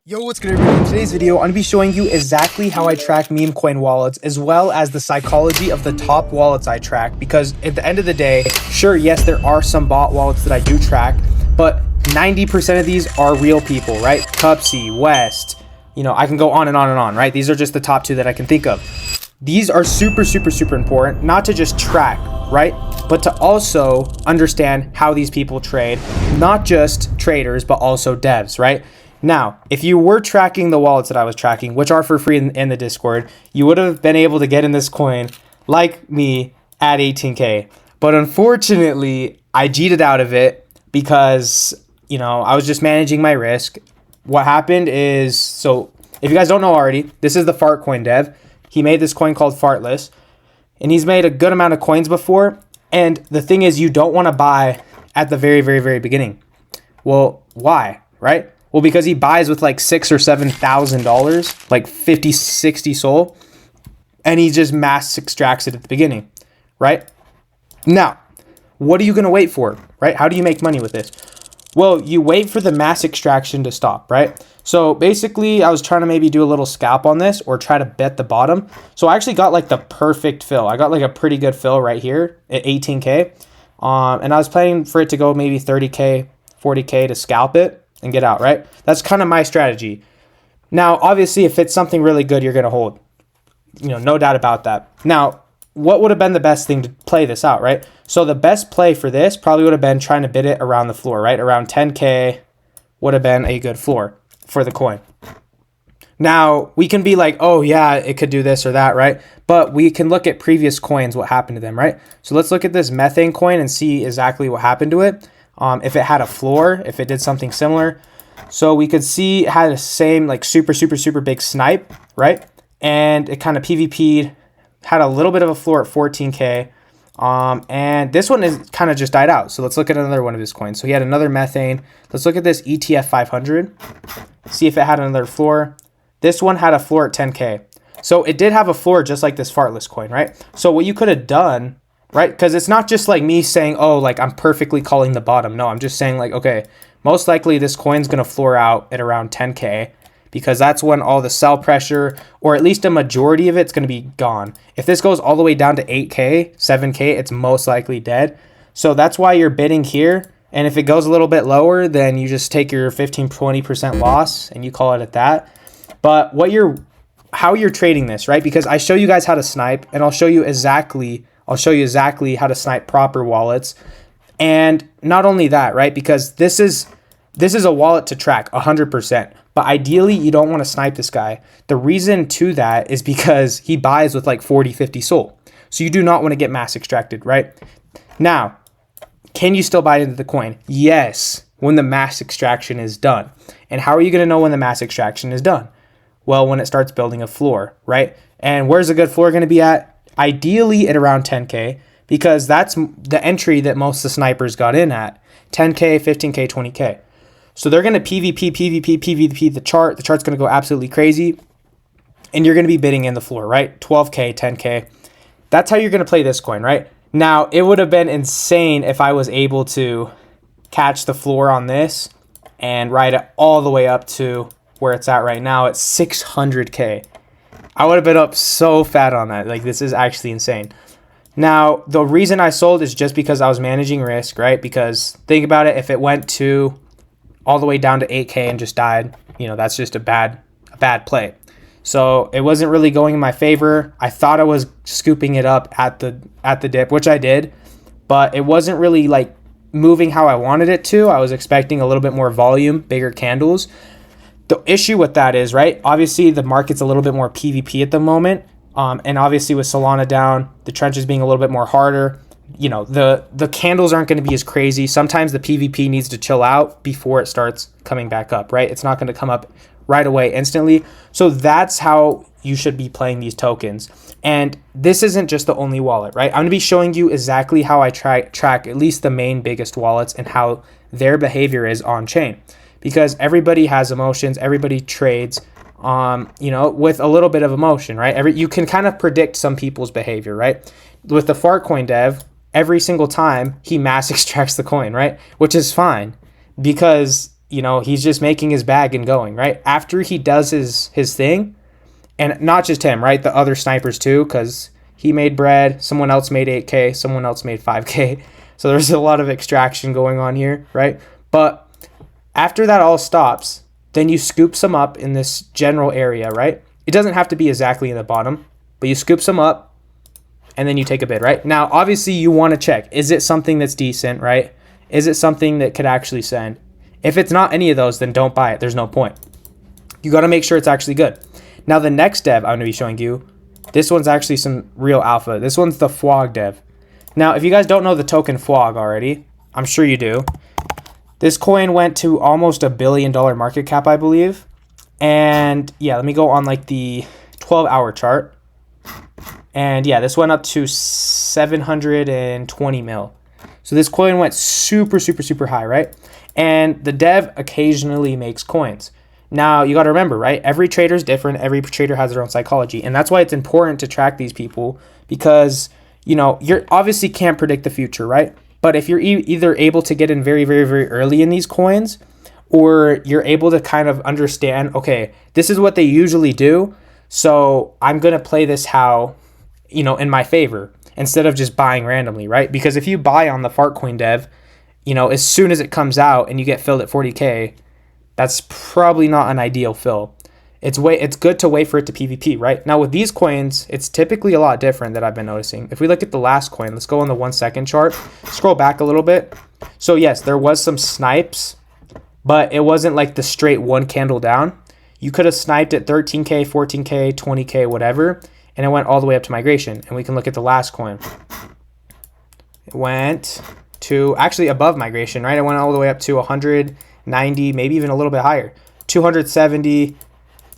Yo, what's good everybody? In today's video, I'm going to be showing you exactly how I track Memecoin wallets, as well as the psychology of the top wallets I track, because at the end of the day, sure, yes, there are some bot wallets that I do track, but 90% of these are real people, right? Cupsy, West, I can go on and on and on, right? These are just the top two that I can think of. These are super important, not to just track, right? But to also understand how these people trade, not just traders, but also devs, right? Now, if you were tracking the wallets that I was tracking, which are for free in the Discord, you would have been able to get in this coin like me at 18K. But unfortunately, I cheated out of it because, I was just managing my risk. What happened is, so if you guys don't know already, this is the Fartcoin dev. He made this coin called Fartless, and he's made a good amount of coins before. And the thing is, you don't want to buy at the very beginning. Well, why, right? Well, because he buys with like $6,000 or $7,000, like 50, 60 SOL, and he just mass extracts it at the beginning, right? Now, what are you going to wait for, right? How do you make money with this? Well, you wait for the mass extraction to stop, right? So basically, I was trying to maybe do a little scalp on this or try to bet the bottom. So I actually got like the perfect fill. I got like a pretty good fill right here at 18K. And I was planning for it to go maybe 30K, 40K to scalp it and get out, right? That's kind of my strategy. Now, obviously, if it's something really good, you're going to hold. No doubt about that. Now, what would have been the best thing to play this out, right? So the best play for this probably would have been trying to bid it around the floor, right? Around 10K would have been a good floor for the coin. Now, we can be like, oh yeah, it could do this or that, right? But we can look at previous coins, what happened to them, right? So let's look at this methane coin and see exactly what happened to it. If it had a floor, if it did something similar. So we could see it had the same like super big snipe, right? And it kind of PvP'd, had a little bit of a floor at 14K. And this one is kind of just died out. So let's look at another one of his coins. So he had another methane. Let's look at this ETF 500. See if it had another floor. This one had a floor at 10K. So it did have a floor just like this Fartless coin, right? So what you could have done, right? Because it's not just like me saying, oh, like I'm perfectly calling the bottom. No, I'm just saying like, okay, most likely this coin's going to floor out at around 10K because that's when all the sell pressure, or at least a majority of it's going to be gone. If this goes all the way down to 8K, 7K, it's most likely dead. So that's why you're bidding here. And if it goes a little bit lower, then you just take your 15-20% loss and you call it at that. But how you're trading this, right? Because I show you guys how to snipe, and I'll show you exactly how to snipe proper wallets. And not only that, right? Because this is a wallet to track 100%. But ideally, you don't want to snipe this guy. The reason to that is because he buys with like 40, 50 SOL. So you do not want to get mass extracted, right? Now, can you still buy into the coin? Yes, when the mass extraction is done. And how are you going to know when the mass extraction is done? Well, when it starts building a floor, right? And where's a good floor going to be at? Ideally at around 10K, because that's the entry that most of the snipers got in at. 10K, 15K, 20K. So they're going to PvP the chart. The chart's going to go absolutely crazy. And you're going to be bidding in the floor, right? 12K, 10K. That's how you're going to play this coin, right? Now, it would have been insane if I was able to catch the floor on this and ride it all the way up to where it's at right now at 600K. I would have been up so fat on that. Like, this is actually insane. Now, the reason I sold is just because I was managing risk, right? Because think about it, if it went to all the way down to 8K and just died, that's just a bad play. So it wasn't really going in my favor. I thought I was scooping it up at the dip, which I did, but it wasn't really like moving how I wanted it to. I was expecting a little bit more volume, bigger candles. The issue with that is, right, obviously the market's a little bit more PvP at the moment. And obviously with Solana down, the trenches being a little bit more harder, the candles aren't going to be as crazy. Sometimes the PvP needs to chill out before it starts coming back up, right? It's not going to come up right away instantly. So that's how you should be playing these tokens. And this isn't just the only wallet, right? I'm going to be showing you exactly how I track at least the main biggest wallets and how their behavior is on chain. Because everybody has emotions, everybody trades, with a little bit of emotion, right? You can kind of predict some people's behavior, right? With the Fartcoin dev, every single time he mass extracts the coin, right? Which is fine because he's just making his bag and going, right? After he does his thing, and not just him, right? The other snipers too, because he made bread, someone else made 8K, someone else made 5K. So there's a lot of extraction going on here, right? But after that all stops, then you scoop some up in this general area, right? It doesn't have to be exactly in the bottom, but you scoop some up and then you take a bid, right? Now, obviously you want to check, is it something that's decent, right? Is it something that could actually send? If it's not any of those, then don't buy it. There's no point. You got to make sure it's actually good. Now, the next dev I'm going to be showing you, this one's actually some real alpha. This one's the FWOG dev. Now, if you guys don't know the token FWOG already, I'm sure you do. This coin went to almost $1 billion market cap, I believe. And yeah, let me go on like the 12-hour chart. And yeah, this went up to 720 mil. So this coin went super, super, super high, right? And the dev occasionally makes coins. Now, you got to remember, right? Every trader is different. Every trader has their own psychology. And that's why it's important to track these people because, you're obviously can't predict the future, right? But if you're either able to get in very, very, very early in these coins, or you're able to kind of understand, okay, this is what they usually do, so I'm going to play this how, in my favor, instead of just buying randomly, right? Because if you buy on the Fartcoin dev, as soon as it comes out and you get filled at 40K, that's probably not an ideal fill. It's good to wait for it to PvP, right? Now with these coins, it's typically a lot different that I've been noticing. If we look at the last coin, let's go on the 1 second chart, scroll back a little bit. So yes, there was some snipes, but it wasn't like the straight one candle down. You could have sniped at 13K, 14K, 20K, whatever, and it went all the way up to migration. And we can look at the last coin. It went to actually above migration, right? It went all the way up to 190, maybe even a little bit higher, 270.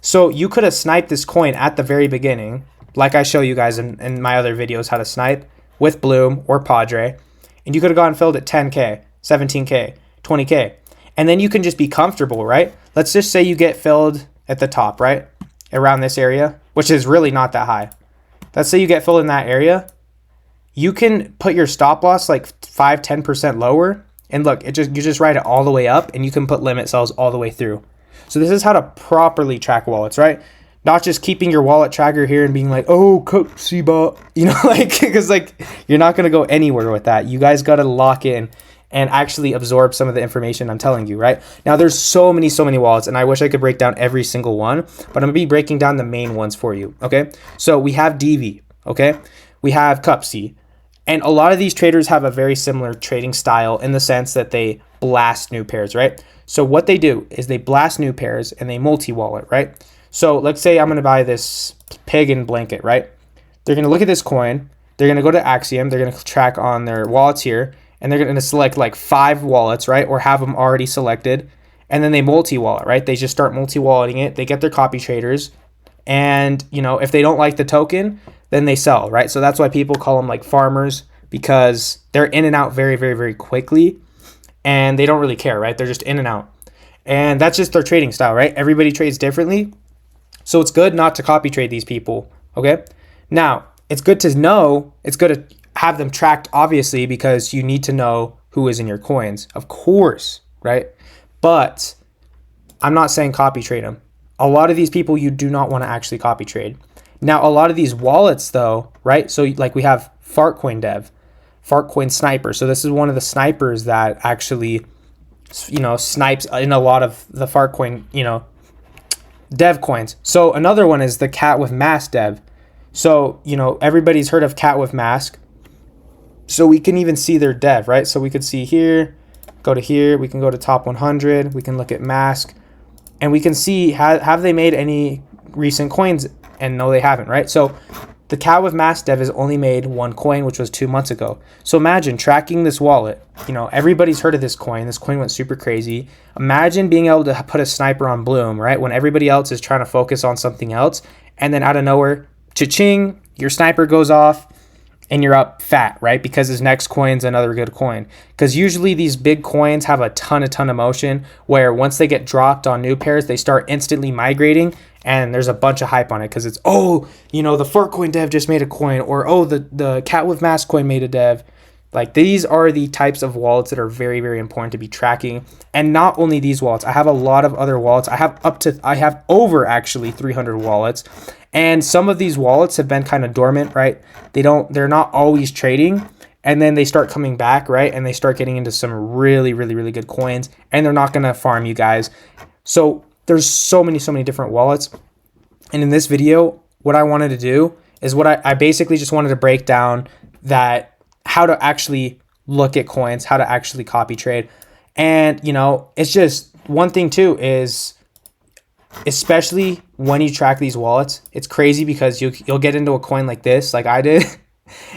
So you could have sniped this coin at the very beginning, like I show you guys in my other videos how to snipe with Bloom or Padre, and you could have gone filled at 10K, 17K, 20K, and then you can just be comfortable, right? Let's just say you get filled at the top, right? Around this area, which is really not that high. Let's say you get filled in that area. You can put your stop loss like 5-10% lower, and look, you just ride it all the way up, and you can put limit sells all the way through. So this is how to properly track wallets, right? Not just keeping your wallet tracker here and being like, oh, C-bot, because you're not going to go anywhere with that. You guys got to lock in and actually absorb some of the information I'm telling you, right? Now, there's so many wallets, and I wish I could break down every single one, but I'm going to be breaking down the main ones for you, okay? So we have DV, okay? We have CupC, and a lot of these traders have a very similar trading style in the sense that they blast new pairs, right? So what they do is they blast new pairs and they multi-wallet, right? So let's say I'm going to buy this pagan blanket, right? They're going to look at this coin. They're going to go to Axiom. They're going to track on their wallets here. And they're going to select like 5 wallets, right? Or have them already selected. And then they multi-wallet, right? They just start multi-walleting it. They get their copy traders. And, if they don't like the token, then they sell, right? So that's why people call them like farmers, because they're in and out very, very, very quickly. And they don't really care, right? They're just in and out. And that's just their trading style, right? Everybody trades differently. So it's good not to copy trade these people, okay? Now, it's good to have them tracked, obviously, because you need to know who is in your coins, of course, right? But I'm not saying copy trade them. A lot of these people you do not want to actually copy trade. Now, a lot of these wallets, though, right? So like we have Fartcoin Dev, Fartcoin Sniper. So this is one of the snipers that actually, snipes in a lot of the Fartcoin, dev coins. So another one is the Cat with Mask Dev. So, everybody's heard of Cat with Mask. So we can even see their dev, right? So we could see here, go to here, we can go to top 100, we can look at Mask, and we can see, have they made any recent coins? And no, they haven't, right? So the Cat with Mask Dev has only made 1 coin, which was 2 months ago. So imagine tracking this wallet. Everybody's heard of this coin. This coin went super crazy. Imagine being able to put a sniper on Bloom, right? When everybody else is trying to focus on something else. And then out of nowhere, cha-ching, your sniper goes off and you're up fat, right? Because his next coin's another good coin. Because usually these big coins have a ton of motion where once they get dropped on new pairs, they start instantly migrating. And there's a bunch of hype on it because it's, the Fartcoin dev just made a coin, or, the Cat with Mask coin made a dev. Like, these are the types of wallets that are very, very important to be tracking. And not only these wallets, I have a lot of other wallets. I have over actually 300 wallets. And some of these wallets have been kind of dormant, right? They're not always trading. And then they start coming back, right? And they start getting into some really, really, really good coins. And they're not going to farm you guys. So there's so many different wallets. And in this video, what I wanted to do is I basically just wanted to break down that how to actually look at coins, how to actually copy trade. And, it's just one thing too is, especially when you track these wallets, it's crazy because you'll get into a coin like this, like I did,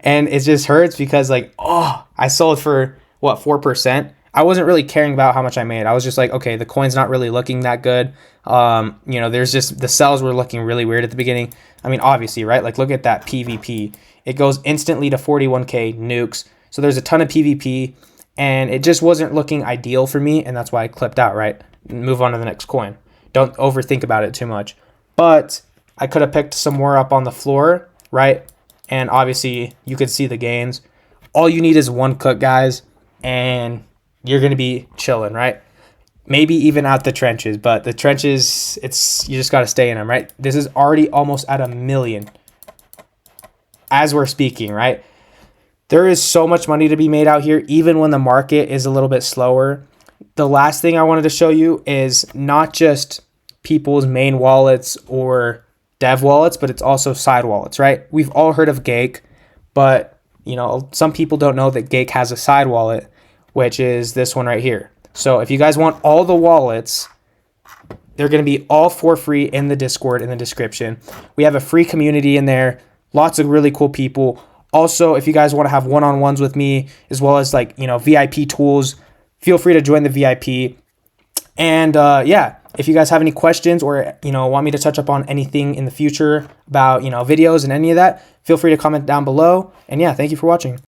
and it just hurts because I sold for what, 4%. I wasn't really caring about how much I made. I was just like, okay, the coin's not really looking that good. There's just, the sells were looking really weird at the beginning. I mean, obviously, right? Like, look at that PvP. It goes instantly to 41K nukes. So there's a ton of PvP, and it just wasn't looking ideal for me, and that's why I clipped out, right? Move on to the next coin. Don't overthink about it too much. But I could have picked some more up on the floor, right? And obviously, you could see the gains. All you need is one cook, guys, and you're going to be chilling, right? Maybe even out the trenches, but the trenches, you just got to stay in them, right? This is already almost at 1 million as we're speaking, right? There is so much money to be made out here, even when the market is a little bit slower. The last thing I wanted to show you is not just people's main wallets or dev wallets, but it's also side wallets, right? We've all heard of Gake, but some people don't know that Gake has a side wallet, which is this one right here. So if you guys want all the wallets, they're going to be all for free in the Discord, in the description. We have a free community in there, lots of really cool people. Also, if you guys want to have one-on-ones with me, as well as VIP tools, feel free to join the VIP. And if you guys have any questions or want me to touch up on anything in the future about videos and any of that, feel free to comment down below. And yeah, thank you for watching.